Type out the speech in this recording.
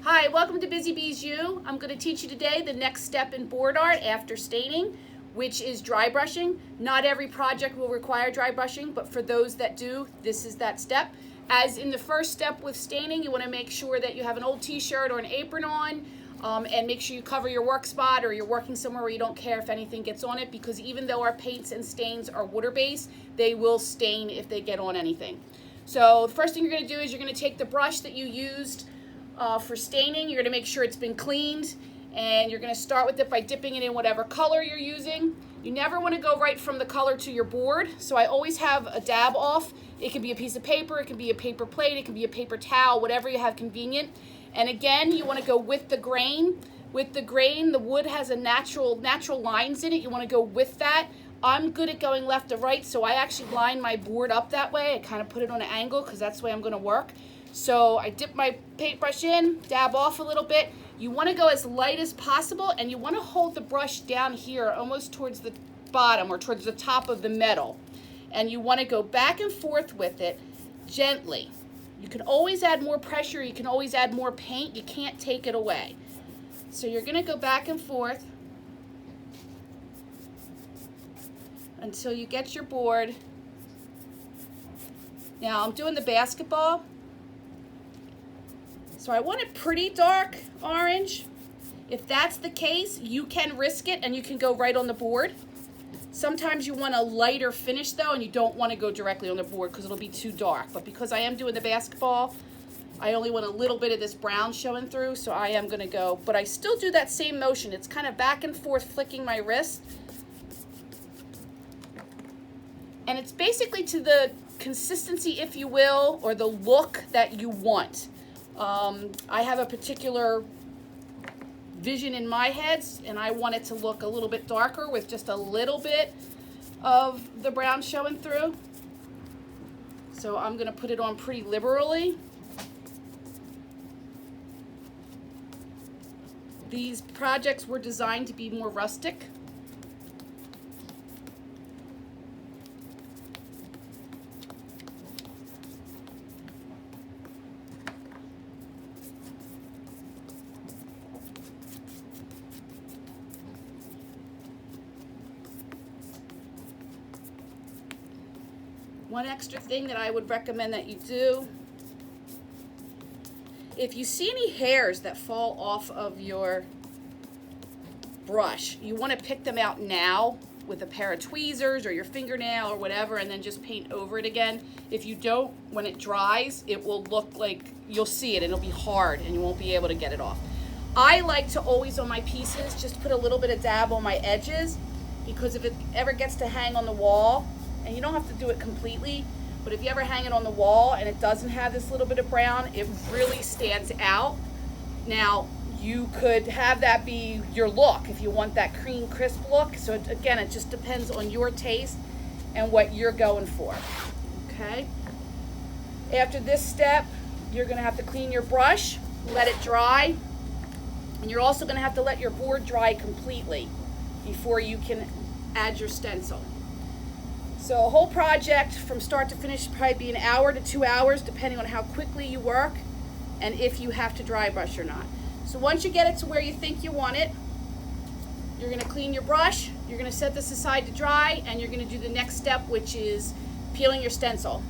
Hi, welcome to Busy Bees U. I'm going to teach you today the next step in board art after staining, which is dry brushing. Not every project will require dry brushing, but for those that do, this is that step. As in the first step with staining, you want to make sure that you have an old t-shirt or an apron on, and make sure you cover your work spot, or you're working somewhere where you don't care if anything gets on it, because even though our paints and stains are water-based, they will stain if they get on anything. So the first thing you're going to do is you're going to take the brush that you used for staining. You're going to make sure it's been cleaned, and you're going to start with it by dipping it in whatever color you're using. You never want to go right from the color to your board, so I always have a dab off. It can be a piece of paper, it can be a paper plate, it can be a paper towel, whatever you have convenient. And again, you want to go with the grain. With the grain, the wood has a natural lines in it. You want to go with that. I'm good at going left to right, so I actually line my board up that way. I kind of put it on an angle because that's the way I'm going to work. So I dip my paintbrush in, dab off a little bit. You want to go as light as possible, and you want to hold the brush down here almost towards the bottom or towards the top of the metal. And you want to go back and forth with it gently. You can always add more pressure, you can always add more paint, you can't take it away. So you're going to go back and forth until you get your board. Now I'm doing the basketball. So I want it pretty dark orange. If that's the case, you can risk it and you can go right on the board. Sometimes you want a lighter finish though, and you don't want to go directly on the board because it'll be too dark. But because I am doing the basketball, I only want a little bit of this brown showing through, so I am going to go. But I still do that same motion. It's kind of back and forth flicking my wrist. And it's basically to the consistency, if you will, or the look that you want. I have a particular vision in my head, and I want it to look a little bit darker with just a little bit of the brown showing through. So I'm going to put it on pretty liberally. These projects were designed to be more rustic. One extra thing that I would recommend that you do, if you see any hairs that fall off of your brush, you want to pick them out now with a pair of tweezers or your fingernail or whatever, and then just paint over it again. If you don't, when it dries, it will look like, you'll see it and it'll be hard and you won't be able to get it off. I like to always on my pieces just put a little bit of dab on my edges, because if it ever gets to hang on the wall, and you don't have to do it completely, but if you ever hang it on the wall and it doesn't have this little bit of brown, it really stands out. Now, you could have that be your look if you want that cream crisp look. So again, it just depends on your taste and what you're going for, okay? After this step, you're gonna have to clean your brush, let it dry, and you're also gonna have to let your board dry completely before you can add your stencil. So a whole project from start to finish probably be an hour to 2 hours, depending on how quickly you work and if you have to dry brush or not. So once you get it to where you think you want it, you're going to clean your brush, you're going to set this aside to dry, and you're going to do the next step, which is peeling your stencil.